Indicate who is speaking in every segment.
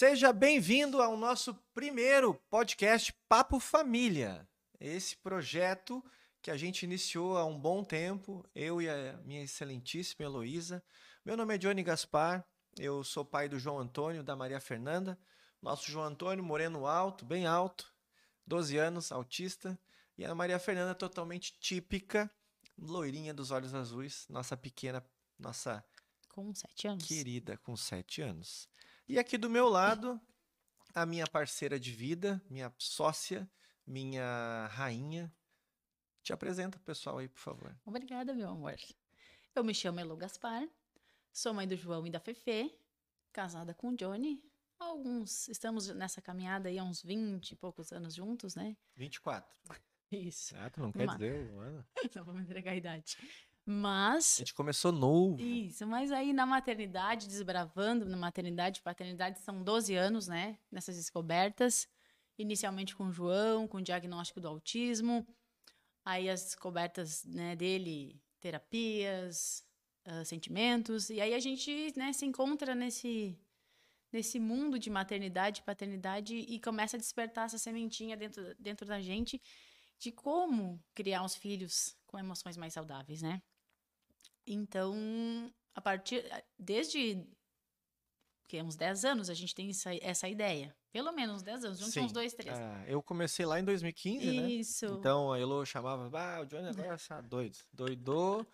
Speaker 1: Seja bem-vindo ao nosso primeiro podcast Papo Família. Esse projeto que a gente iniciou há um bom tempo, eu e a minha excelentíssima Heloísa. Meu nome é Johnny Gaspar, eu sou pai do João Antônio, da Maria Fernanda. Nosso João Antônio, moreno alto, bem alto, 12 anos, autista. E a Maria Fernanda, totalmente típica, loirinha dos olhos azuis, nossa pequena, nossa
Speaker 2: Com 7 anos.
Speaker 1: querida, com 7 anos. E aqui do meu lado, a minha parceira de vida, minha sócia, minha rainha. Te apresenta o pessoal aí, por favor.
Speaker 2: Obrigada, meu amor. Eu me chamo Elo Gaspar, sou mãe do João e da Fefe, casada com o Johnny. Estamos nessa caminhada aí há uns 20 e poucos anos juntos, né?
Speaker 1: 24.
Speaker 2: Isso.
Speaker 1: Ah, tu não quer dizer o ano?
Speaker 2: Não vou me entregar a idade.
Speaker 1: A
Speaker 2: Mas,
Speaker 1: gente começou novo.
Speaker 2: mas aí na maternidade, desbravando na maternidade e paternidade, são 12 anos, né? Nessas descobertas. Inicialmente com o João, com o diagnóstico do autismo. Aí as descobertas, né, dele, terapias, sentimentos. E aí a gente, né, se encontra nesse mundo de maternidade e paternidade e começa a despertar essa sementinha dentro da gente de como criar os filhos com emoções mais saudáveis, né? Então, desde uns 10 anos a gente tem essa ideia. Pelo menos uns 10 anos, juntos uns 2, 3.
Speaker 1: Eu comecei lá em 2015, né?
Speaker 2: Isso.
Speaker 1: Então a Elo chamava, o Johnny agora está doido. Doidou,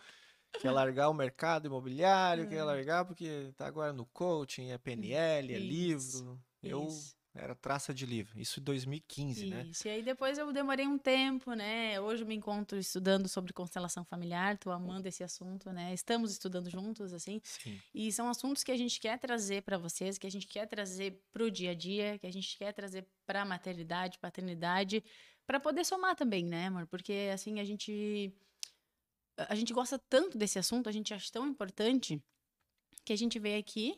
Speaker 1: quer largar o mercado imobiliário, quer largar porque tá agora no coaching, é PNL, é livro. Eu era traça de livro. Isso em 2015, né?
Speaker 2: Isso, e aí depois eu demorei um tempo, né? Hoje eu me encontro estudando sobre constelação familiar, tô amando esse assunto, né? Estamos estudando juntos, assim.
Speaker 1: Sim.
Speaker 2: E são assuntos que a gente quer trazer para vocês, que a gente quer trazer para o dia a dia, que a gente quer trazer para maternidade, paternidade, para poder somar também, né, amor? Porque, assim, a gente gosta tanto desse assunto, a gente acha tão importante que a gente veio aqui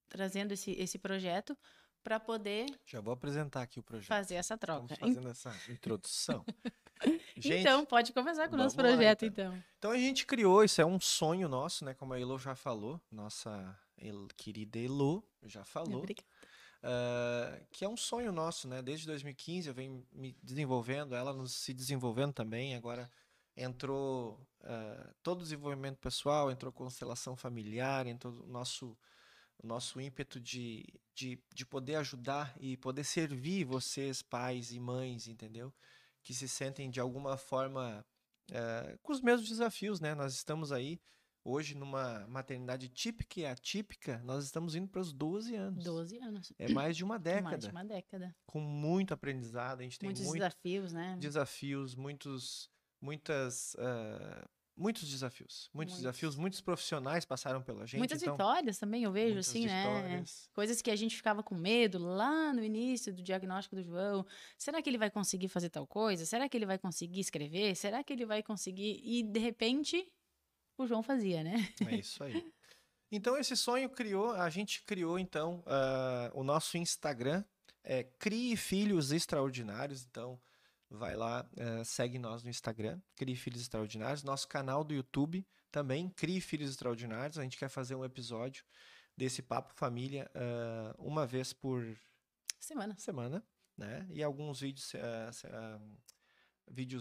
Speaker 2: trazendo esse projeto para poder
Speaker 1: Já vou apresentar aqui o projeto.
Speaker 2: fazer essa troca.
Speaker 1: Estamos fazendo essa introdução. Gente,
Speaker 2: então, pode começar com o nosso
Speaker 1: vamos lá,
Speaker 2: projeto, então.
Speaker 1: Então a gente criou, isso é um sonho nosso, né? Como a Elo já falou, nossa querida Elo já falou.
Speaker 2: Obrigada.
Speaker 1: Que é um sonho nosso, né? Desde 2015 eu venho me desenvolvendo, ela se desenvolvendo também. Agora entrou todo o desenvolvimento pessoal, entrou constelação familiar, entrou o nosso ímpeto de poder ajudar e poder servir vocês, pais e mães, entendeu? Que se sentem de alguma forma com os mesmos desafios, né? Nós estamos aí hoje numa maternidade típica e atípica, nós estamos indo para os 12 anos.
Speaker 2: 12 anos.
Speaker 1: É mais de uma década.
Speaker 2: Mais de uma década.
Speaker 1: Com muito aprendizado, a gente tem
Speaker 2: muitos desafios, né?
Speaker 1: Desafios, muitos desafios. Muitos desafios, muitos profissionais passaram pela gente.
Speaker 2: Muitas vitórias também, eu vejo, assim,
Speaker 1: vitórias.
Speaker 2: né? Coisas que a gente ficava com medo lá no início do diagnóstico do João. Será que ele vai conseguir fazer tal coisa? Será que ele vai conseguir escrever? Será que ele vai conseguir? E, de repente, o João fazia, né?
Speaker 1: É isso aí. Então, esse sonho a gente criou, então, o nosso Instagram, Crie Filhos Extraordinários. Então, vai lá, segue nós no Instagram, Crie Filhos Extraordinários. Nosso canal do YouTube também, Crie Filhos Extraordinários. A gente quer fazer um episódio desse Papo Família uma vez por semana, né? E alguns vídeos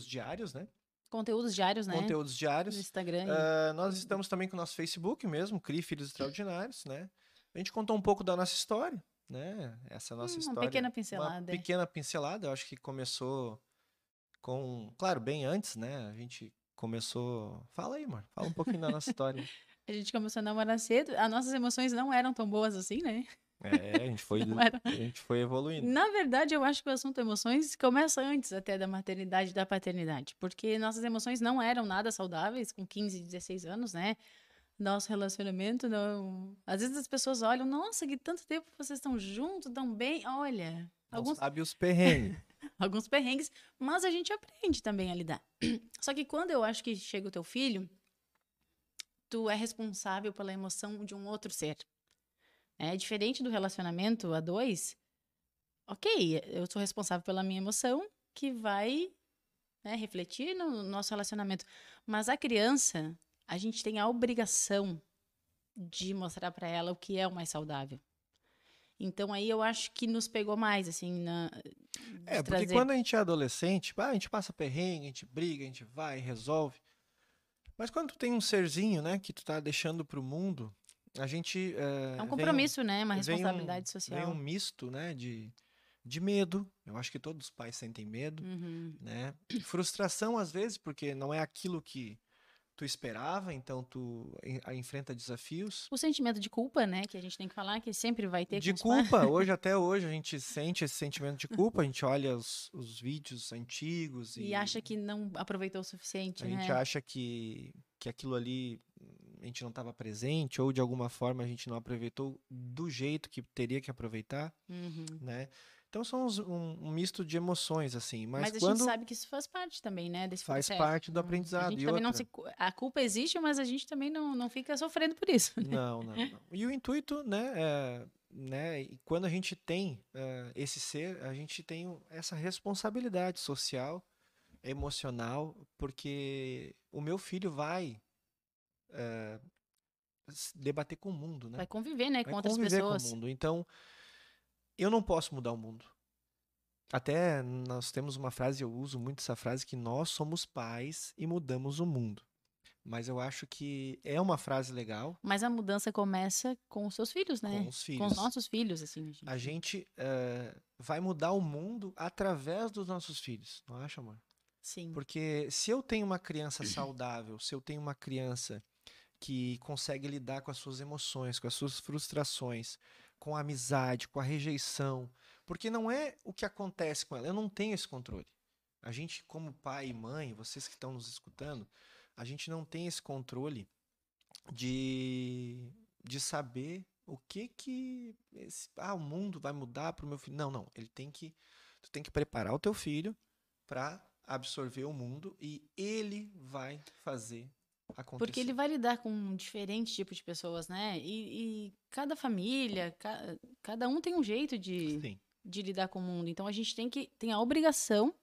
Speaker 1: diários, né?
Speaker 2: Conteúdos diários, né?
Speaker 1: Conteúdos diários.
Speaker 2: No Instagram.
Speaker 1: Nós estamos também com o nosso Facebook mesmo, Crie Filhos Extraordinários, né? A gente contou um pouco da nossa história, né? Essa nossa história.
Speaker 2: Uma pequena pincelada.
Speaker 1: Uma pequena pincelada, eu acho que começou claro, bem antes, né? A gente começou... Fala aí, amor. Fala um pouquinho da nossa história.
Speaker 2: A gente começou a namorar cedo, as nossas emoções não eram tão boas assim, né?
Speaker 1: A gente foi evoluindo.
Speaker 2: Na verdade, eu acho que o assunto emoções começa antes até da maternidade e da paternidade, porque nossas emoções não eram nada saudáveis com 15, 16 anos, né? Nosso relacionamento não... Às vezes as pessoas olham, nossa, que tanto tempo vocês estão juntos, tão bem. Olha...
Speaker 1: Não sabe os perrengues.
Speaker 2: Alguns perrengues, mas a gente aprende também a lidar. Só que quando eu acho que chega o teu filho, tu é responsável pela emoção de um outro ser. É diferente do relacionamento a dois. Ok, eu sou responsável pela minha emoção, que vai, né, refletir no nosso relacionamento. Mas a criança, a gente tem a obrigação de mostrar para ela o que é o mais saudável. Então aí eu acho que nos pegou mais, assim, de
Speaker 1: Porque
Speaker 2: trazer.
Speaker 1: quando a gente é adolescente, a gente passa perrengue, a gente briga, a gente vai, resolve. Mas quando tu tem um serzinho, né, que tu tá deixando pro mundo, a gente
Speaker 2: É um
Speaker 1: vem,
Speaker 2: compromisso, né? Uma responsabilidade
Speaker 1: vem um
Speaker 2: social.
Speaker 1: misto, né, de medo. Eu acho que todos os pais sentem medo,
Speaker 2: Uhum.
Speaker 1: né? Frustração às vezes, porque não é aquilo que tu esperava, então tu enfrenta desafios.
Speaker 2: O sentimento de culpa, né? Que a gente tem que falar, que sempre vai ter com
Speaker 1: De
Speaker 2: os pais.
Speaker 1: culpa, até hoje a gente sente esse sentimento de culpa, a gente olha os vídeos antigos
Speaker 2: E
Speaker 1: e
Speaker 2: acha que não aproveitou o suficiente,
Speaker 1: a gente
Speaker 2: né?
Speaker 1: acha que aquilo ali a gente não estava presente ou de alguma forma a gente não aproveitou do jeito que teria que aproveitar,
Speaker 2: Uhum.
Speaker 1: né? Então são um misto de emoções, assim, mas
Speaker 2: Mas a gente
Speaker 1: quando
Speaker 2: sabe que isso faz parte também, né? Desse
Speaker 1: faz
Speaker 2: processo.
Speaker 1: parte do
Speaker 2: A
Speaker 1: aprendizado.
Speaker 2: gente
Speaker 1: E
Speaker 2: também não
Speaker 1: outra,
Speaker 2: se. A culpa existe, mas a gente também não fica sofrendo por isso, né?
Speaker 1: não, não, não. E o intuito, né, e quando a gente tem esse ser, a gente tem essa responsabilidade social, emocional, porque o meu filho vai debater com o mundo, né?
Speaker 2: Vai conviver, né?
Speaker 1: Vai
Speaker 2: Com outras
Speaker 1: conviver com o
Speaker 2: pessoas.
Speaker 1: mundo. Então, eu não posso mudar o mundo. Até nós temos uma frase, eu uso muito essa frase, que nós somos pais e mudamos o mundo. Mas eu acho que é uma frase legal
Speaker 2: Mas a mudança começa com os seus filhos,
Speaker 1: com
Speaker 2: né?
Speaker 1: os
Speaker 2: Com os
Speaker 1: filhos.
Speaker 2: nossos filhos, assim.
Speaker 1: A gente vai mudar o mundo através dos nossos filhos, não acha, amor?
Speaker 2: Sim.
Speaker 1: Porque se eu tenho uma criança saudável, se eu tenho uma criança que consegue lidar com as suas emoções, com as suas frustrações, com a amizade, com a rejeição, porque não é o que acontece com ela, eu não tenho esse controle. A gente, como pai e mãe, vocês que estão nos escutando, a gente não tem esse controle de saber o que o mundo vai mudar para o meu filho. Não, não, tu tem que preparar o teu filho para absorver o mundo e ele vai fazer
Speaker 2: Porque ele
Speaker 1: acontecer.
Speaker 2: vai lidar com diferentes tipos de pessoas, né? E cada família, cada um tem um jeito
Speaker 1: Sim,
Speaker 2: de lidar com o mundo. Então a gente tem a obrigação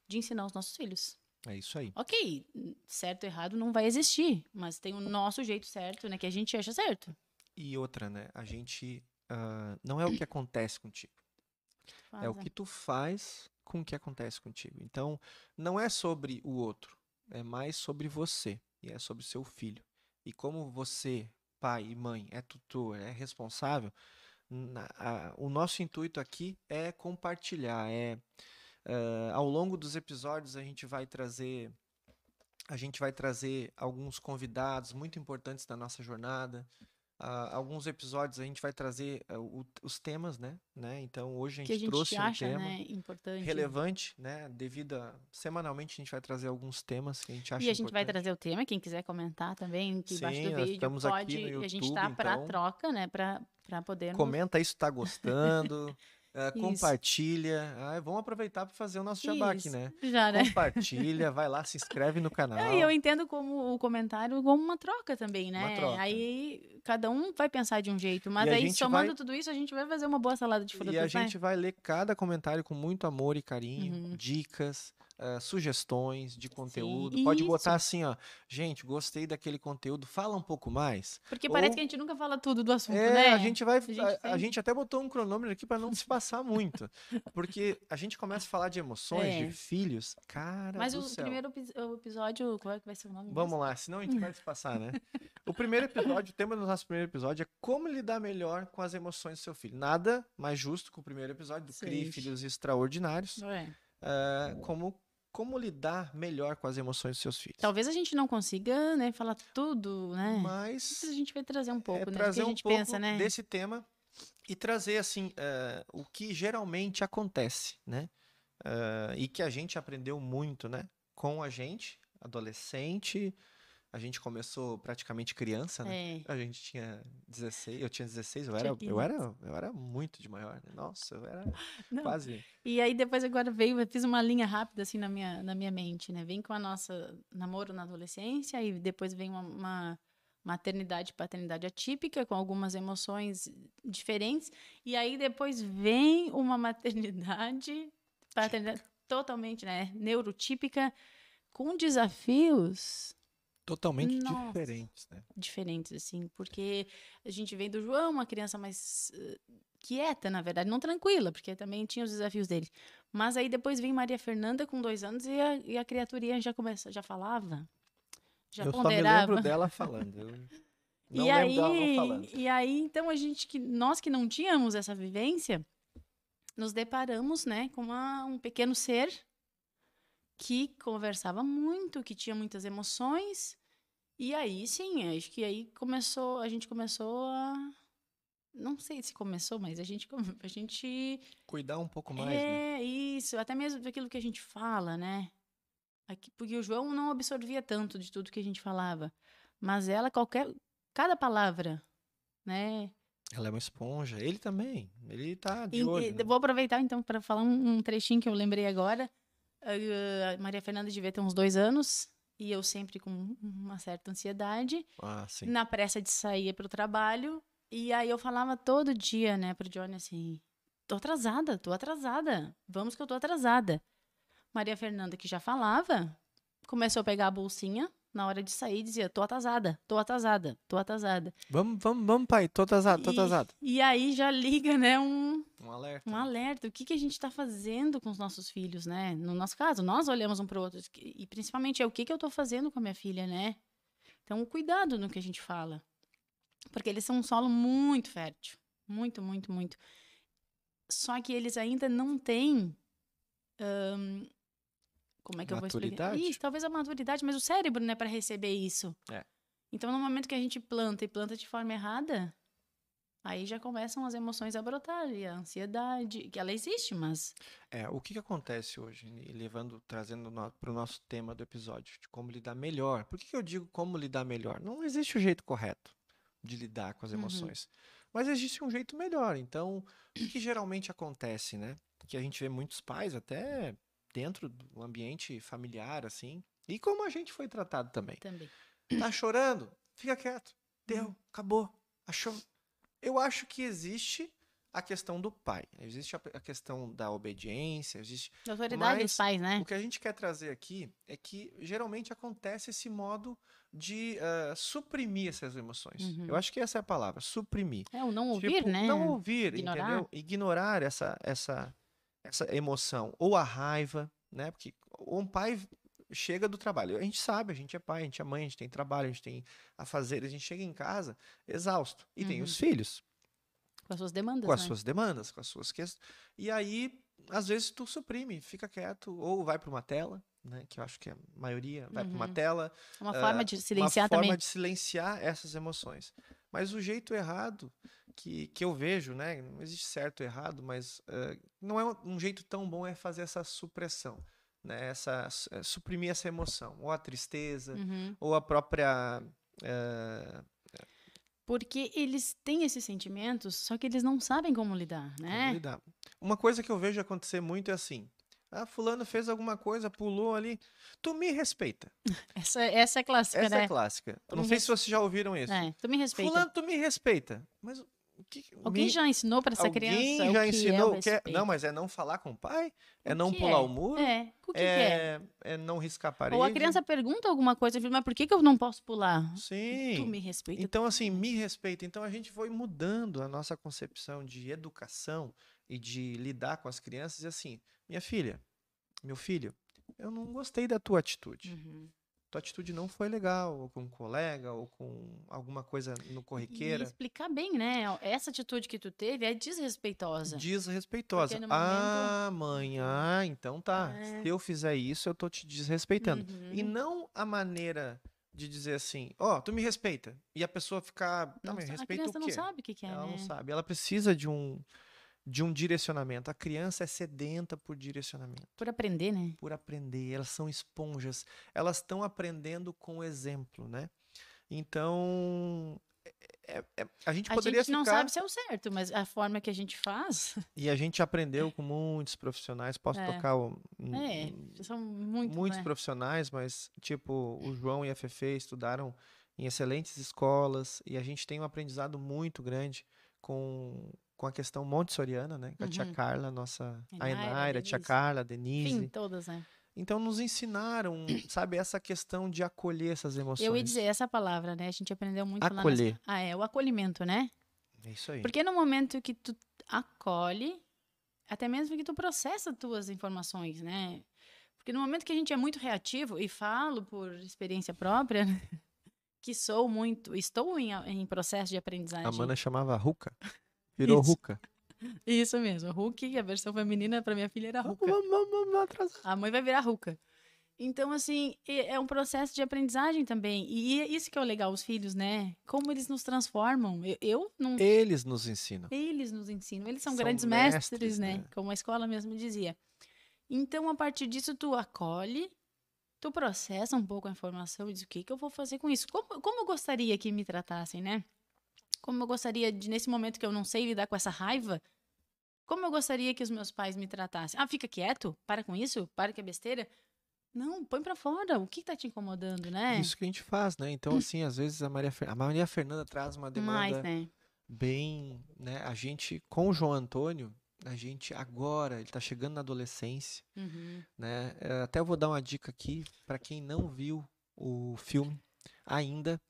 Speaker 2: de ensinar os nossos filhos.
Speaker 1: é isso aí.
Speaker 2: Ok, certo ou errado não vai existir, mas tem o nosso jeito certo, né? Que a gente acha certo.
Speaker 1: E outra, né? A gente não é o que acontece contigo, é o
Speaker 2: Faz,
Speaker 1: que tu faz com o que acontece contigo. Então, não é sobre o outro, é mais sobre você e é sobre seu filho. E como você, pai e mãe, é tutor, é responsável, o nosso intuito aqui é compartilhar, ao longo dos episódios a gente vai trazer alguns convidados muito importantes da nossa jornada. Alguns episódios a gente vai trazer os temas, né? Então hoje a
Speaker 2: que a
Speaker 1: gente
Speaker 2: gente
Speaker 1: trouxe um
Speaker 2: acha,
Speaker 1: tema
Speaker 2: né, importante.
Speaker 1: relevante, né? Semanalmente a gente vai trazer alguns temas que a gente
Speaker 2: E
Speaker 1: acha
Speaker 2: a gente vai
Speaker 1: importante.
Speaker 2: trazer o tema, quem quiser comentar também, aqui embaixo do
Speaker 1: Sim, nós
Speaker 2: vídeo,
Speaker 1: estamos aqui no
Speaker 2: pode. A gente
Speaker 1: YouTube,
Speaker 2: tá para
Speaker 1: então
Speaker 2: troca, né, para podermos.
Speaker 1: comenta aí se tá gostando,
Speaker 2: Isso.
Speaker 1: compartilha. Vamos aproveitar para fazer o nosso jabá aqui,
Speaker 2: Isso.
Speaker 1: né?
Speaker 2: Já, né?
Speaker 1: Compartilha, vai lá, se inscreve no
Speaker 2: E eu
Speaker 1: canal,
Speaker 2: entendo como o comentário como uma troca também,
Speaker 1: uma
Speaker 2: né?
Speaker 1: troca.
Speaker 2: Aí cada um vai pensar de um jeito,
Speaker 1: E
Speaker 2: mas
Speaker 1: a
Speaker 2: aí
Speaker 1: gente vai
Speaker 2: somando tudo isso, a gente vai fazer uma boa salada de
Speaker 1: E a
Speaker 2: frutas, né?
Speaker 1: gente vai ler cada comentário com muito amor e carinho,
Speaker 2: Uhum.
Speaker 1: dicas, sugestões de
Speaker 2: Sim,
Speaker 1: conteúdo. Pode botar
Speaker 2: isso.
Speaker 1: assim, ó, gente, gostei daquele conteúdo, fala um pouco mais.
Speaker 2: Porque parece que a
Speaker 1: Ou
Speaker 2: gente nunca fala tudo do assunto, né? A gente
Speaker 1: a
Speaker 2: sempre.
Speaker 1: gente até botou um cronômetro aqui para não se passar muito, porque a gente começa a falar de emoções, de
Speaker 2: É.
Speaker 1: filhos, cara
Speaker 2: Mas
Speaker 1: do
Speaker 2: o
Speaker 1: céu.
Speaker 2: primeiro o episódio, qual é que vai ser o nome
Speaker 1: Vamos
Speaker 2: mesmo?
Speaker 1: lá, senão a gente vai se passar, né? O primeiro episódio, o tema do nosso primeiro episódio é como lidar melhor com as emoções do seu filho. Nada mais justo que o primeiro episódio do Crie
Speaker 2: Sei.
Speaker 1: Filhos Extraordinários.
Speaker 2: É.
Speaker 1: Como lidar melhor com as emoções dos seus filhos.
Speaker 2: Talvez a gente não consiga, né, falar tudo, né? Mas
Speaker 1: Mas
Speaker 2: a gente vai trazer um pouco, né? Do que
Speaker 1: trazer
Speaker 2: a
Speaker 1: um
Speaker 2: gente pensa,
Speaker 1: pouco
Speaker 2: né?
Speaker 1: desse tema e trazer assim o que geralmente acontece, né? E que a gente aprendeu muito, né? Com a gente, adolescente. A gente começou praticamente criança, né?
Speaker 2: É.
Speaker 1: A gente tinha 16, eu tinha 16,
Speaker 2: Tinha 15 anos.
Speaker 1: eu era muito de maior, né? Nossa, eu era
Speaker 2: Não.
Speaker 1: quase.
Speaker 2: E aí depois agora veio, eu fiz uma linha rápida assim na minha mente, né? Vem com a nossa namoro na adolescência e depois vem uma maternidade e paternidade atípica com algumas emoções diferentes e aí depois vem uma maternidade, paternidade totalmente, né, neurotípica com desafios.
Speaker 1: Totalmente
Speaker 2: Nossa,
Speaker 1: diferentes, né?
Speaker 2: diferentes, assim, porque a gente vem do João, uma criança mais quieta, na verdade, não tranquila, porque também tinha os desafios dele. Mas aí depois vem Maria Fernanda com 2 anos e a criaturinha já falava, já
Speaker 1: Eu só me lembro
Speaker 2: ponderava.
Speaker 1: dela falando. Eu
Speaker 2: E
Speaker 1: não lembro dela não falando.
Speaker 2: então nós que não tínhamos essa vivência, nos deparamos, né, com um pequeno ser que conversava muito, que tinha muitas emoções. E aí, sim, acho que aí a gente começou a, não sei se começou, mas a gente
Speaker 1: Cuidar um pouco mais, né?
Speaker 2: isso, até mesmo daquilo que a gente fala, né? Porque o João não absorvia tanto de tudo que a gente falava, mas cada palavra, né?
Speaker 1: Ela é uma esponja. Ele também. Ele tá de olho, né?
Speaker 2: Vou aproveitar então para falar um trechinho que eu lembrei agora. A Maria Fernanda devia ter uns 2 anos e eu sempre com uma certa ansiedade,
Speaker 1: Ah, sim.
Speaker 2: na pressa de sair para o trabalho. E aí eu falava todo dia, né, pro Johnny assim: tô atrasada, vamos que eu tô atrasada. Maria Fernanda, que já falava, começou a pegar a bolsinha na hora de sair e dizia: tô atrasada, tô atrasada, tô atrasada.
Speaker 1: Vamos, pai. Tô atrasado.
Speaker 2: E aí já liga, né, um
Speaker 1: alerta.
Speaker 2: Um alerta. O que a gente está fazendo com os nossos filhos, né? No nosso caso, nós olhamos um para o outro. E principalmente é o que eu estou fazendo com a minha filha, né? Então, cuidado no que a gente fala. Porque eles são um solo muito fértil. Muito, muito, muito. Só que eles ainda não têm... como é que eu vou explicar?
Speaker 1: Maturidade?
Speaker 2: Isso, talvez a maturidade, mas o cérebro, né, para receber isso.
Speaker 1: É.
Speaker 2: Então, no momento que a gente planta e planta de forma errada, aí já começam as emoções a brotar e a ansiedade, que ela existe, mas...
Speaker 1: O que acontece hoje, e trazendo para o nosso tema do episódio, de como lidar melhor. Por que eu digo como lidar melhor? Não existe o jeito correto de lidar com as emoções, mas existe um jeito melhor. Então, o que geralmente acontece, né? Que a gente vê muitos pais até dentro do ambiente familiar, assim, e como a gente foi tratado também. Tá chorando? Fica quieto. Deu, acabou, achou. Eu acho que existe a questão do pai, existe a questão da obediência, existe...
Speaker 2: Da autoridade dos pais, né?
Speaker 1: O que a gente quer trazer aqui é que geralmente acontece esse modo de suprimir essas emoções. Eu acho que essa é a palavra, suprimir.
Speaker 2: O não ouvir, né?
Speaker 1: Não ouvir,
Speaker 2: ignorar.
Speaker 1: Entendeu? Ignorar essa emoção. Ou a raiva, né? Porque um pai chega do trabalho. A gente sabe, a gente é pai, a gente é mãe, a gente tem trabalho, a gente tem afazeres, a gente chega em casa exausto. E tem os filhos.
Speaker 2: Com as suas demandas,
Speaker 1: Com as suas demandas, com as suas questões. E aí, às vezes, tu suprime, fica quieto, ou vai para uma tela, né? Que eu acho que a maioria vai para uma tela.
Speaker 2: Uma forma de silenciar também.
Speaker 1: Uma forma de silenciar essas emoções. Mas o jeito errado que eu vejo, né? Não existe certo ou errado, mas não é um jeito tão bom é fazer essa supressão. Né, suprimir essa emoção, ou a tristeza, ou a própria...
Speaker 2: Porque eles têm esses sentimentos, só que eles não sabem como lidar, né?
Speaker 1: Como lidar. Uma coisa que eu vejo acontecer muito é assim: fulano fez alguma coisa, pulou ali, tu me respeita.
Speaker 2: Essa é clássica,
Speaker 1: Essa
Speaker 2: né?
Speaker 1: é clássica. Eu não sei se vocês já ouviram isso.
Speaker 2: Tu me respeita.
Speaker 1: Fulano, tu me respeita. Mas...
Speaker 2: Alguém já ensinou para essa criança
Speaker 1: Alguém já ensinou
Speaker 2: o que é
Speaker 1: não, mas é não falar com o pai, não pular o muro,
Speaker 2: o que é?
Speaker 1: É não riscar a parede.
Speaker 2: Ou a criança pergunta alguma coisa, mas por que eu não posso pular?
Speaker 1: Sim.
Speaker 2: Tu me respeita.
Speaker 1: Então, assim, me respeita. Então, a gente foi mudando a nossa concepção de educação e de lidar com as crianças. E assim, minha filha, meu filho, eu não gostei da tua atitude. Tua atitude não foi legal, ou com um colega, ou com alguma coisa no corriqueira.
Speaker 2: E explicar bem, né? Essa atitude que tu teve é desrespeitosa.
Speaker 1: Desrespeitosa. Mãe, então tá. Se eu fizer isso, eu tô te desrespeitando. E não a maneira de dizer assim, tu me respeita. E a pessoa ficar,
Speaker 2: não,
Speaker 1: me respeita o quê?
Speaker 2: A criança não sabe o que é,
Speaker 1: Ela
Speaker 2: né?
Speaker 1: não sabe. Ela precisa de um direcionamento. A criança é sedenta por direcionamento.
Speaker 2: Por aprender, né?
Speaker 1: Por aprender. Elas são esponjas. Elas estão aprendendo com exemplo, né? Então, a gente poderia
Speaker 2: A gente não sabe se é o certo, mas a forma que a gente faz...
Speaker 1: E a gente aprendeu com muitos profissionais. Posso tocar...
Speaker 2: são muitos
Speaker 1: profissionais, mas tipo, o João e a Fefe estudaram em excelentes escolas e a gente tem um aprendizado muito grande com a questão montessoriana, né? Com a tia Carla, a Enaira, a tia Carla, a Denise.
Speaker 2: Enfim, todas, né?
Speaker 1: Então, nos ensinaram, sabe, essa questão de acolher essas emoções.
Speaker 2: Eu ia dizer essa palavra, né? A gente aprendeu muito
Speaker 1: acolher.
Speaker 2: O acolhimento, né?
Speaker 1: É isso aí.
Speaker 2: Porque no momento que tu acolhe, até mesmo que tu processa as tuas informações, né? Porque no momento que a gente é muito reativo, e falo por experiência própria, que estou em processo de
Speaker 1: A
Speaker 2: aprendizagem.
Speaker 1: Mana chamava Ruca. Virou
Speaker 2: Isso.
Speaker 1: Ruca.
Speaker 2: Isso mesmo, Hulk, a versão feminina para minha filha era Ruca.
Speaker 1: Vamos atrasar.
Speaker 2: A mãe vai virar Ruca. Então, assim, é um processo de aprendizagem também. E isso que é o legal, os filhos, né? Como eles nos transformam. Eu não.
Speaker 1: Eles nos ensinam.
Speaker 2: Eles nos ensinam. Eles são
Speaker 1: São
Speaker 2: grandes
Speaker 1: mestres,
Speaker 2: mestres, né?
Speaker 1: né?
Speaker 2: Como a escola mesmo dizia. Então, a partir disso, tu acolhe, tu processa um pouco a informação e diz o que eu vou fazer com isso. Como eu gostaria que me tratassem, né? Como eu gostaria de, nesse momento que eu não sei lidar com essa raiva, como eu gostaria que os meus pais me tratassem. Ah, fica quieto, para com isso, para que é besteira. Não, põe pra fora. O que tá te incomodando, né?
Speaker 1: Isso que a gente faz, né? Então, assim, às vezes a Maria Fernanda traz uma
Speaker 2: Mais,
Speaker 1: demanda
Speaker 2: né?
Speaker 1: bem, né? A gente, com o João Antônio, a gente agora, ele tá chegando na adolescência,
Speaker 2: Uhum.
Speaker 1: né? Até eu vou dar uma dica aqui para quem não viu o filme ainda,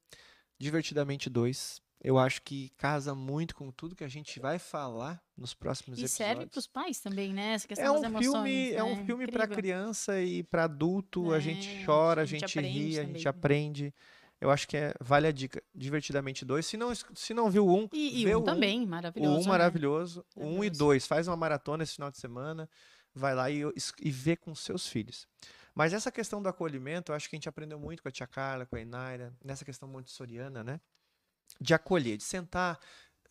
Speaker 1: Divertidamente 2. Eu acho que casa muito com tudo que a gente vai falar nos próximos
Speaker 2: E serve
Speaker 1: episódios.
Speaker 2: pros pais também, né? Essa
Speaker 1: É
Speaker 2: questão das
Speaker 1: um
Speaker 2: emoções,
Speaker 1: filme, é um
Speaker 2: né?
Speaker 1: filme para
Speaker 2: Incrível.
Speaker 1: criança e para adulto. A gente
Speaker 2: É,
Speaker 1: chora, a
Speaker 2: a gente
Speaker 1: gente
Speaker 2: aprende
Speaker 1: ri, a
Speaker 2: também.
Speaker 1: gente aprende. Eu acho que vale a dica. Divertidamente 2. Se não viu o 1,
Speaker 2: E
Speaker 1: vê
Speaker 2: um
Speaker 1: o 1.
Speaker 2: também,
Speaker 1: O 1
Speaker 2: maravilhoso, né?
Speaker 1: maravilhoso. O 1 e
Speaker 2: Maravilhoso.
Speaker 1: 2. Faz uma maratona esse final de semana. Vai lá e vê com seus filhos. Mas essa questão do acolhimento, eu acho que a gente aprendeu muito com a tia Carla, com a Inaira, nessa questão montessoriana, né? De acolher, de sentar,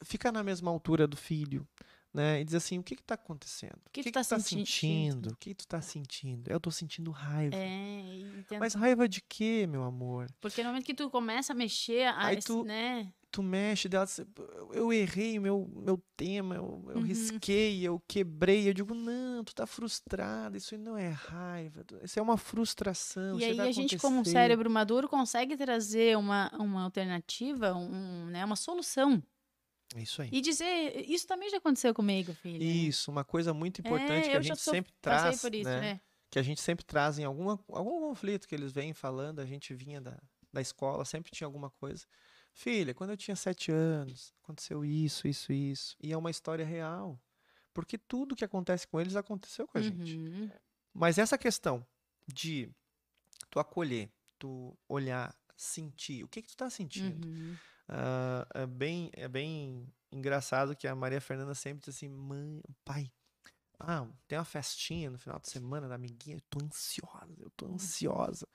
Speaker 1: ficar na mesma altura do filho, né? E dizer assim, o que está acontecendo?
Speaker 2: O que
Speaker 1: O
Speaker 2: tu
Speaker 1: que
Speaker 2: tá
Speaker 1: tu tá
Speaker 2: sentindo?
Speaker 1: sentindo? O que tu tá sentindo? Eu tô sentindo raiva.
Speaker 2: E
Speaker 1: Mas raiva de quê, meu amor?
Speaker 2: porque no momento que tu começa a mexer,
Speaker 1: Aí tu,
Speaker 2: né?
Speaker 1: tu mexe dela, eu errei meu tema, eu
Speaker 2: Uhum.
Speaker 1: risquei, eu quebrei. Eu digo, não, tu tá frustrada, isso aí não é raiva, isso é uma frustração,
Speaker 2: E
Speaker 1: isso aí
Speaker 2: aí
Speaker 1: vai
Speaker 2: a gente, como um
Speaker 1: acontecer.
Speaker 2: cérebro maduro, consegue trazer uma alternativa, né, uma solução.
Speaker 1: É isso aí.
Speaker 2: E dizer, isso também já aconteceu comigo, filha.
Speaker 1: Isso, uma coisa muito importante que a
Speaker 2: eu já
Speaker 1: gente sempre
Speaker 2: passei
Speaker 1: traz,
Speaker 2: por isso,
Speaker 1: né? Que a gente sempre traz em algum conflito que eles vêm falando, a gente vinha da escola, sempre tinha alguma coisa. Filha, quando eu tinha 7 anos, aconteceu isso, isso, isso. E é uma história real. Porque tudo que acontece com eles aconteceu com a gente.
Speaker 2: Uhum.
Speaker 1: Mas essa questão de tu acolher, tu olhar, sentir, o que tu tá sentindo?
Speaker 2: Uhum.
Speaker 1: É bem engraçado que a Maria Fernanda sempre diz assim, mãe, pai, tem uma festinha no final de semana da amiguinha, eu tô ansiosa.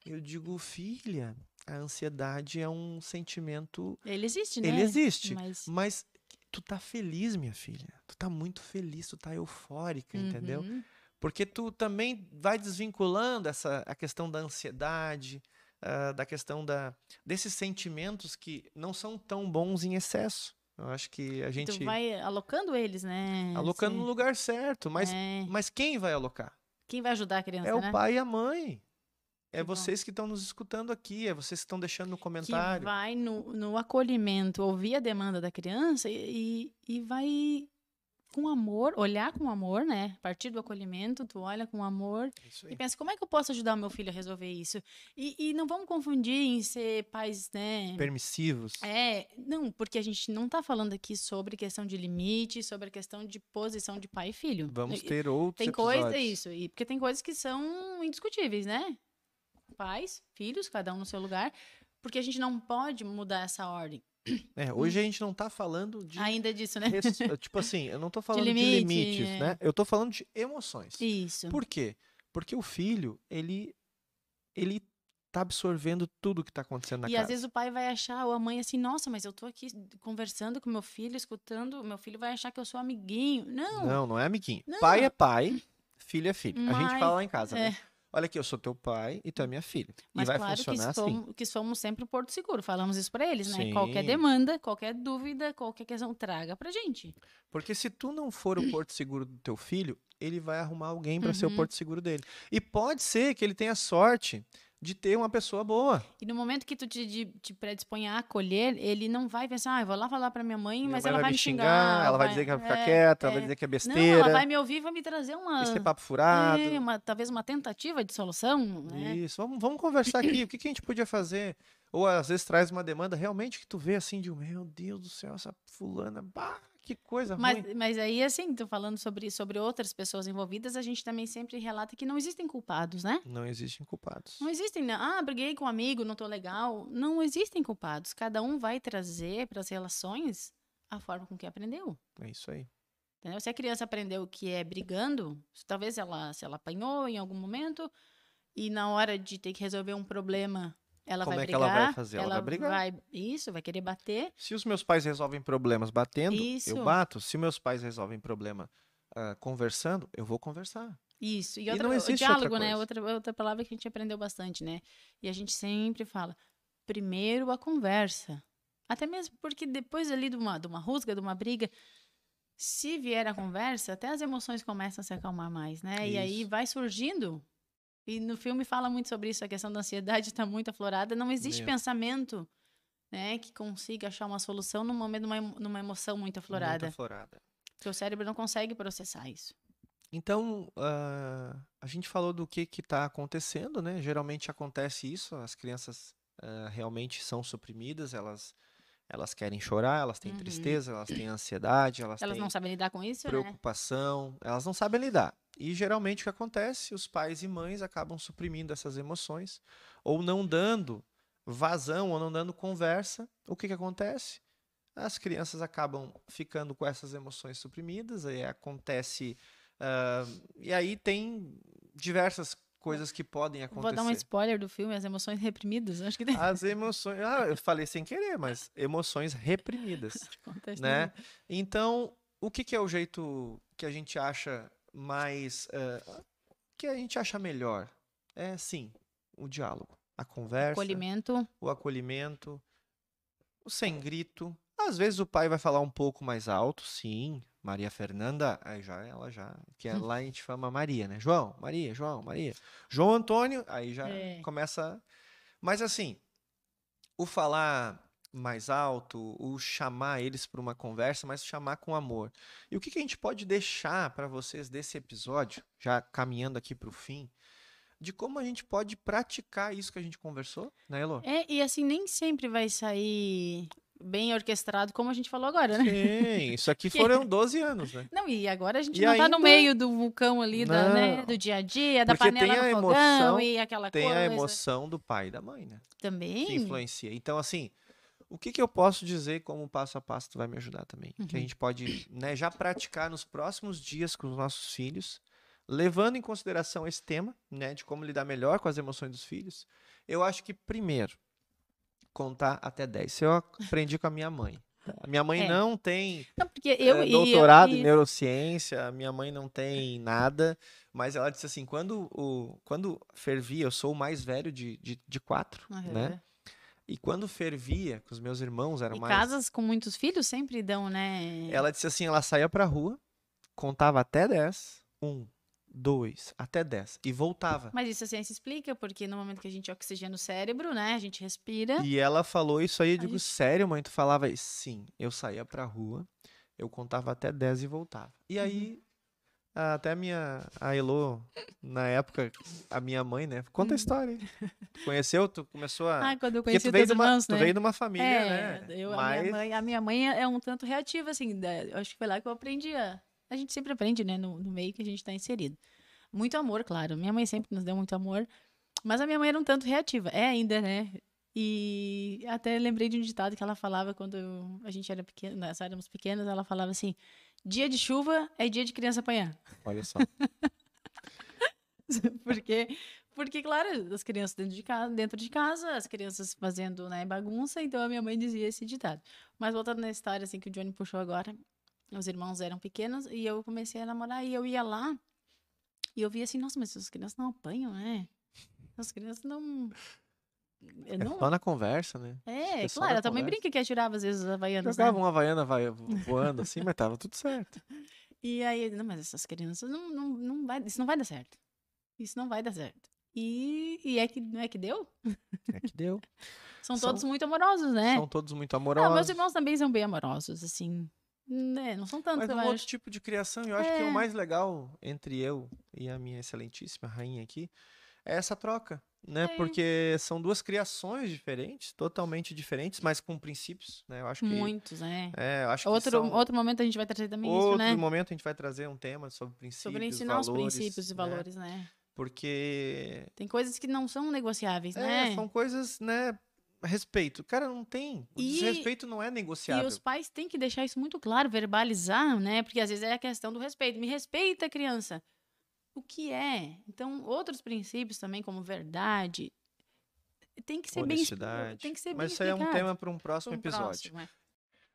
Speaker 1: Eu digo, filha, a ansiedade é um sentimento,
Speaker 2: Ele existe, né?
Speaker 1: ele existe,
Speaker 2: Mas...
Speaker 1: mas tu tá feliz, minha filha, tu tá muito feliz, tu tá eufórica, entendeu?
Speaker 2: Uhum.
Speaker 1: Porque tu também vai desvinculando a questão da ansiedade, da questão desses sentimentos que não são tão bons em excesso. Eu acho que a
Speaker 2: Tu
Speaker 1: gente
Speaker 2: vai alocando eles, né?
Speaker 1: alocando no lugar certo,
Speaker 2: É.
Speaker 1: mas quem vai alocar?
Speaker 2: Quem vai ajudar a criança,
Speaker 1: É o
Speaker 2: né?
Speaker 1: pai e a mãe. É
Speaker 2: Que bom.
Speaker 1: vocês que estão nos escutando aqui, é vocês que estão deixando no
Speaker 2: Que
Speaker 1: comentário.
Speaker 2: vai no acolhimento, ouvir a demanda da criança e vai com amor, olhar com amor, né? A partir do acolhimento, tu olha com amor
Speaker 1: Isso
Speaker 2: e
Speaker 1: aí.
Speaker 2: pensa, como é que eu posso ajudar o meu filho a resolver isso? E não vamos confundir em ser pais, né?
Speaker 1: Permissivos.
Speaker 2: Não, porque a gente não tá falando aqui sobre questão de limite, sobre a questão de posição de pai e filho.
Speaker 1: Vamos ter outros
Speaker 2: Tem
Speaker 1: episódios.
Speaker 2: coisa, isso, porque tem coisas que são indiscutíveis, né? Pais, filhos, cada um no seu lugar, porque a gente não pode mudar essa ordem.
Speaker 1: Hoje a gente não tá falando de
Speaker 2: Ainda disso, né?
Speaker 1: tipo assim, eu não tô falando de
Speaker 2: limite,
Speaker 1: limites, né? Eu tô falando de emoções.
Speaker 2: Isso.
Speaker 1: Por quê? Porque o filho, ele tá absorvendo tudo que tá acontecendo na
Speaker 2: E
Speaker 1: casa.
Speaker 2: às vezes o pai vai achar, ou a mãe assim, nossa, mas eu tô aqui conversando com meu filho, escutando, meu filho vai achar que eu sou amiguinho. Não.
Speaker 1: Não é amiguinho.
Speaker 2: Não.
Speaker 1: Pai é pai, filho é filho. A gente
Speaker 2: Mas-
Speaker 1: fala lá em casa, né? Olha aqui, eu sou teu pai e tu é minha filha.
Speaker 2: Mas
Speaker 1: e vai
Speaker 2: claro
Speaker 1: funcionar assim.
Speaker 2: que somos sempre o Porto Seguro. Falamos isso pra eles, né?
Speaker 1: Sim.
Speaker 2: Qualquer demanda, qualquer dúvida, qualquer questão, traga pra gente.
Speaker 1: Porque se tu não for o porto seguro do teu filho, ele vai arrumar alguém para ser o
Speaker 2: Uhum.
Speaker 1: porto seguro dele. E pode ser que ele tenha sorte de ter uma pessoa boa.
Speaker 2: E no momento que tu te predispõe a acolher, ele não vai pensar, eu vou lá falar pra minha mãe,
Speaker 1: Minha
Speaker 2: mas
Speaker 1: mãe
Speaker 2: ela vai me xingar.
Speaker 1: ela vai dizer que vai ficar quieta, ela vai dizer que é
Speaker 2: Não,
Speaker 1: besteira.
Speaker 2: ela vai me ouvir, vai me trazer uma...
Speaker 1: Isso é papo furado.
Speaker 2: talvez uma tentativa de solução, né?
Speaker 1: Isso, vamos conversar aqui. O que a gente podia fazer? Ou às vezes traz uma demanda realmente que tu vê assim de, meu Deus do céu, essa fulana, Que coisa
Speaker 2: Mas,
Speaker 1: ruim.
Speaker 2: mas aí, assim, tô falando sobre outras pessoas envolvidas, a gente também sempre relata que não existem culpados, né?
Speaker 1: Não existem culpados.
Speaker 2: Não existem, né? Ah, briguei com um amigo, não tô legal. Não existem culpados. Cada um vai trazer para as relações a forma com que aprendeu.
Speaker 1: É isso aí.
Speaker 2: Entendeu? Se a criança aprendeu que é brigando, talvez se ela apanhou em algum momento e na hora de ter que resolver um problema, ela
Speaker 1: Como
Speaker 2: vai
Speaker 1: é que ela vai
Speaker 2: brigar,
Speaker 1: fazer? Ela vai brigar.
Speaker 2: vai querer bater.
Speaker 1: Se os meus pais resolvem problemas batendo, eu
Speaker 2: Isso,
Speaker 1: bato. Se meus pais resolvem problema conversando, eu vou conversar.
Speaker 2: isso. E
Speaker 1: E
Speaker 2: outra,
Speaker 1: não
Speaker 2: o
Speaker 1: existe outra
Speaker 2: diálogo, né?
Speaker 1: coisa.
Speaker 2: Outra palavra que a gente aprendeu bastante, né? E a gente sempre fala, primeiro a conversa. Até mesmo porque depois ali de uma rusga, de uma briga, se vier a conversa, até as emoções começam a se acalmar mais, né? E aí
Speaker 1: Isso.
Speaker 2: vai surgindo. E no filme fala muito sobre isso, a questão da ansiedade está muito aflorada. Não existe
Speaker 1: Mesmo.
Speaker 2: pensamento, né, que consiga achar uma solução no momento numa emoção muito
Speaker 1: Muito
Speaker 2: aflorada.
Speaker 1: aflorada.
Speaker 2: Porque o cérebro não consegue processar isso.
Speaker 1: Então, a gente falou do que está acontecendo, né? Geralmente acontece isso, as crianças realmente são suprimidas, elas querem chorar, elas têm
Speaker 2: Uhum.
Speaker 1: tristeza, elas têm ansiedade, elas
Speaker 2: Elas não
Speaker 1: têm
Speaker 2: sabem lidar com isso, né?
Speaker 1: preocupação, elas não sabem lidar. E geralmente o que acontece? Os pais e mães acabam suprimindo essas emoções, ou não dando vazão, ou não dando conversa. O que acontece? As crianças acabam ficando com essas emoções suprimidas, aí acontece. E aí tem diversas coisas que podem
Speaker 2: Vou dar um
Speaker 1: acontecer.
Speaker 2: spoiler do filme, As Emoções Reprimidas. Acho que
Speaker 1: As emoções. Eu falei sem querer, mas emoções reprimidas,
Speaker 2: acontece no
Speaker 1: né?
Speaker 2: filme.
Speaker 1: Então, o que é o jeito que a gente acha mais. Que a gente acha melhor? É, sim, o diálogo, a conversa,
Speaker 2: Acolhimento.
Speaker 1: o acolhimento, o sem grito. Às vezes o pai vai falar um pouco mais alto, sim. Maria Fernanda, aí ela já, que lá a gente chama Maria, né? João, Maria, João, Maria. João Antônio, aí já
Speaker 2: É.
Speaker 1: começa. Mas assim, o falar mais alto, o chamar eles para uma conversa, mas chamar com amor. E o que a gente pode deixar para vocês desse episódio, já caminhando aqui para o fim, de como a gente pode praticar isso que a gente conversou, né, Elô?
Speaker 2: E assim, nem sempre vai sair bem orquestrado, como a gente falou agora, né?
Speaker 1: Sim, isso aqui
Speaker 2: Que-
Speaker 1: foram 12 anos, né?
Speaker 2: Não, e agora a gente
Speaker 1: E
Speaker 2: não tá no
Speaker 1: ainda
Speaker 2: meio do vulcão ali, né, do
Speaker 1: não,
Speaker 2: dia a dia, da
Speaker 1: porque
Speaker 2: panela no fogão e aquela
Speaker 1: tem a
Speaker 2: coisa.
Speaker 1: emoção do pai e da mãe, né? Que
Speaker 2: Também.
Speaker 1: influencia. Então, assim, o que eu posso dizer como passo a passo tu vai me ajudar também? Que a
Speaker 2: Uhum.
Speaker 1: gente pode, né, já praticar nos próximos dias com os nossos filhos, levando em consideração esse tema, né, de como lidar melhor com as emoções dos filhos. Eu acho que primeiro, contar até 10. Isso eu aprendi com a minha mãe. A minha mãe
Speaker 2: É.
Speaker 1: não tem
Speaker 2: Não, porque eu
Speaker 1: doutorado em neurociência, a minha mãe não tem nada, mas ela disse assim, quando fervia, eu sou o mais velho de quatro, né?
Speaker 2: Uhum.
Speaker 1: E quando fervia, que os meus irmãos eram
Speaker 2: E
Speaker 1: mais.
Speaker 2: casas com muitos filhos sempre dão, né?
Speaker 1: Ela disse assim: ela saía pra rua, contava até 10, 1, 2, até 10, e voltava.
Speaker 2: Mas isso a ciência explica, porque no momento que a gente oxigena o cérebro, né? A gente respira.
Speaker 1: E ela falou isso aí, eu
Speaker 2: A
Speaker 1: digo:
Speaker 2: gente...
Speaker 1: sério, mãe? Tu falava isso? Sim, eu saía pra rua, eu contava até 10 e voltava. E aí, até a Elô, na época, a minha mãe, né? Conta a história aí. Tu conheceu? Tu começou a.
Speaker 2: Ah, quando eu
Speaker 1: Porque
Speaker 2: conheci os teus irmãos,
Speaker 1: tu
Speaker 2: né?
Speaker 1: veio de uma família, né?
Speaker 2: A minha mãe é um tanto reativa, assim, eu acho que foi lá que eu aprendi a gente sempre aprende, né, no meio que a gente está inserido. Muito amor, claro. Minha mãe sempre nos deu muito amor, mas a minha mãe era um tanto reativa. É ainda, né? E até lembrei de um ditado que ela falava quando a gente era pequena, nós éramos pequenas, ela falava assim: dia de chuva é dia de criança apanhar.
Speaker 1: Olha só.
Speaker 2: Porque, porque, claro, as crianças dentro de casa, as crianças fazendo, né, bagunça, então a minha mãe dizia esse ditado. Mas voltando na história, assim, que o Johnny puxou agora, os irmãos eram pequenos e eu comecei a namorar e eu ia lá e eu via assim, nossa, mas as crianças não apanham, né? As crianças não... Eu
Speaker 1: É
Speaker 2: não...
Speaker 1: só na conversa, né?
Speaker 2: É,
Speaker 1: Só
Speaker 2: claro,
Speaker 1: na
Speaker 2: ela também
Speaker 1: conversa.
Speaker 2: brinca que atirava às vezes os havaianos,
Speaker 1: Jogava
Speaker 2: né?
Speaker 1: uma havaiana voando assim, mas tava tudo certo.
Speaker 2: E aí, não, mas essas crianças não vai, isso não vai dar certo. Isso não vai dar certo. E não é que deu?
Speaker 1: É que deu.
Speaker 2: São
Speaker 1: São,
Speaker 2: todos muito amorosos, né?
Speaker 1: são todos muito
Speaker 2: Ah, meus
Speaker 1: amorosos.
Speaker 2: irmãos também são bem amorosos, assim. Né? Não são tantos,
Speaker 1: Mas
Speaker 2: eu
Speaker 1: um outro
Speaker 2: acho.
Speaker 1: tipo de criação, eu acho que é o mais legal entre eu e a minha excelentíssima rainha aqui, é essa troca, né? Porque são duas criações diferentes, totalmente diferentes, mas com princípios, né? Eu acho que
Speaker 2: Muitos, né?
Speaker 1: eu acho que
Speaker 2: Outro momento a gente vai trazer também isso, né?
Speaker 1: outro momento a gente vai trazer um tema sobre
Speaker 2: Sobre
Speaker 1: princípios,
Speaker 2: ensinar os
Speaker 1: valores,
Speaker 2: princípios e
Speaker 1: né?
Speaker 2: valores, né?
Speaker 1: Porque
Speaker 2: Tem coisas que não são negociáveis, né?
Speaker 1: são coisas, né? Respeito. Cara, não tem. O desrespeito não é
Speaker 2: E
Speaker 1: negociável.
Speaker 2: os pais têm que deixar isso muito claro, verbalizar, né? Porque às vezes é a questão do respeito. Me respeita, criança. O que é? Então, outros princípios também, como verdade, tem que ser
Speaker 1: Honestidade.
Speaker 2: tem que ser bem
Speaker 1: Mas isso aí é um
Speaker 2: explicado.
Speaker 1: tema para um próximo episódio.
Speaker 2: Próximo, é.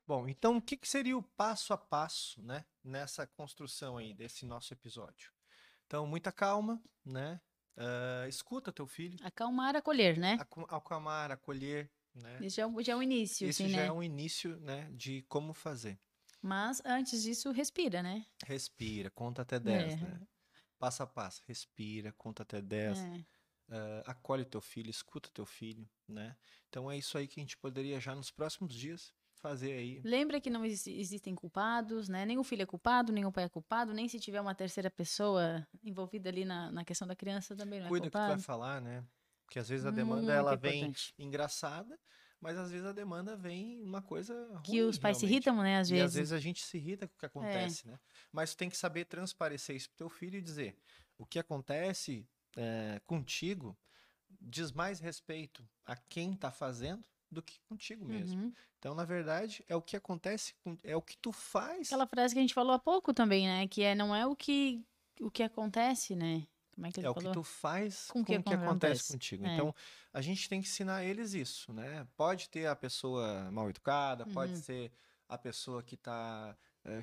Speaker 1: Bom, então o que seria o passo a passo, né, nessa construção aí desse nosso episódio? Então, muita calma, né? Escuta teu filho.
Speaker 2: Acalmar, acolher, né?
Speaker 1: Acalmar, acolher, né?
Speaker 2: Esse já é o início,
Speaker 1: Esse
Speaker 2: assim,
Speaker 1: já
Speaker 2: né?
Speaker 1: é um início, né, de como fazer.
Speaker 2: Mas antes disso, respira, né?
Speaker 1: Respira, conta até 10, né? Passo a passo, respira, conta até 10. Acolhe teu filho, escuta teu filho, né? Então é isso aí que a gente poderia já nos próximos dias fazer aí.
Speaker 2: Lembra que não existem culpados, né? Nem o filho é culpado, nem o pai é culpado, nem se tiver uma terceira pessoa envolvida ali na questão da criança também não é
Speaker 1: Cuida que tu
Speaker 2: culpado.
Speaker 1: vai falar, né? Porque às vezes a demanda
Speaker 2: Muito
Speaker 1: ela
Speaker 2: importante.
Speaker 1: vem engraçada, mas às vezes a demanda vem uma coisa ruim,
Speaker 2: Que os pais se
Speaker 1: realmente.
Speaker 2: irritam, né? Às
Speaker 1: E às
Speaker 2: vezes.
Speaker 1: vezes a gente se irrita com o que acontece, né? Mas tu tem que saber transparecer isso pro teu filho e dizer: o que acontece contigo diz mais respeito a quem tá fazendo do que contigo mesmo.
Speaker 2: Uhum.
Speaker 1: Então, na verdade, é o que acontece, é o que tu faz.
Speaker 2: Aquela frase que a gente falou há pouco também, né? Que não é o que acontece, né? Como é que ele
Speaker 1: É o
Speaker 2: falou?
Speaker 1: que tu faz
Speaker 2: Com o
Speaker 1: com o que acontece
Speaker 2: acontece.
Speaker 1: contigo.
Speaker 2: É.
Speaker 1: Então, a gente tem que ensinar eles isso, né? Pode ter a pessoa mal educada, pode ser a pessoa que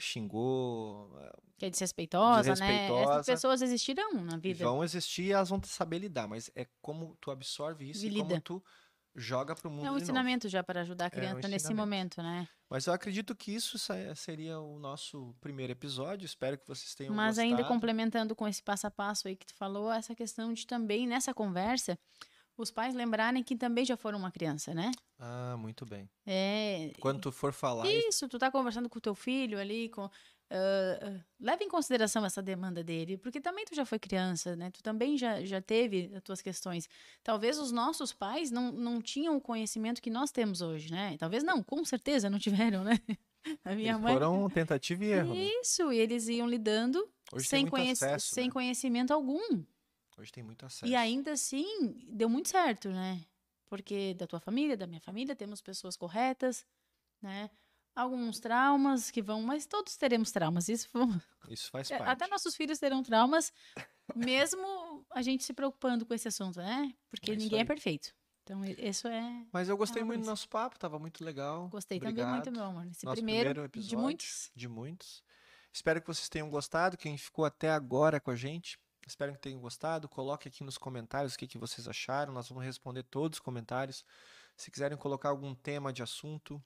Speaker 1: xingou,
Speaker 2: Que é desrespeitosa, né?
Speaker 1: desrespeitosa.
Speaker 2: Essas pessoas existirão na
Speaker 1: E
Speaker 2: vida.
Speaker 1: vão existir e elas vão saber lidar, mas é como tu absorve isso e como tu joga pro mundo de novo.
Speaker 2: É um ensinamento já para ajudar a criança nesse momento, né?
Speaker 1: Mas eu acredito que isso seria o nosso primeiro episódio. Espero que vocês tenham
Speaker 2: Mas
Speaker 1: gostado.
Speaker 2: ainda complementando com esse passo a passo aí que tu falou, essa questão de também, nessa conversa, os pais lembrarem que também já foram uma criança, né?
Speaker 1: Ah, muito bem.
Speaker 2: É.
Speaker 1: Quando tu for falar...
Speaker 2: Isso, tu tá conversando com o teu filho ali, leva em consideração essa demanda dele, porque também tu já foi criança, né? Tu também já teve as tuas questões. Talvez os nossos pais não tinham o conhecimento que nós temos hoje, né? Talvez não, com certeza não tiveram, né? A minha
Speaker 1: eles
Speaker 2: mãe...
Speaker 1: foram tentativa e erro, né?
Speaker 2: Isso, e eles iam lidando
Speaker 1: Hoje
Speaker 2: sem,
Speaker 1: tem muito acesso,
Speaker 2: sem
Speaker 1: né?
Speaker 2: conhecimento algum.
Speaker 1: Hoje tem muito acesso.
Speaker 2: E ainda assim, deu muito certo, né? Porque da tua família, da minha família, temos pessoas corretas, né? Alguns traumas que vão, mas todos teremos traumas. Isso
Speaker 1: faz parte.
Speaker 2: Até nossos filhos terão traumas, mesmo a gente se preocupando com esse assunto, né? Porque ninguém é perfeito. Então, isso é...
Speaker 1: Mas eu gostei muito do nosso papo, tava muito legal.
Speaker 2: Gostei
Speaker 1: Obrigado.
Speaker 2: também muito, meu amor. Esse
Speaker 1: nosso
Speaker 2: primeiro
Speaker 1: episódio,
Speaker 2: de muitos.
Speaker 1: De muitos. Espero que vocês tenham gostado. Quem ficou até agora com a gente, espero que tenham gostado. Coloque aqui nos comentários o que vocês acharam. Nós vamos responder todos os comentários. Se quiserem colocar algum tema de assunto,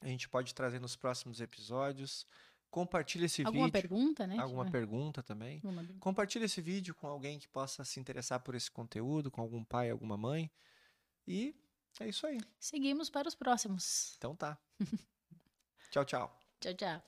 Speaker 1: a gente pode trazer nos próximos episódios. Compartilhe esse vídeo.
Speaker 2: Alguma pergunta, né?
Speaker 1: Alguma pergunta também. Compartilhe esse vídeo com alguém que possa se interessar por esse conteúdo, com algum pai, alguma mãe. E é isso aí.
Speaker 2: Seguimos para os próximos.
Speaker 1: Então tá. Tchau, tchau.
Speaker 2: Tchau, tchau.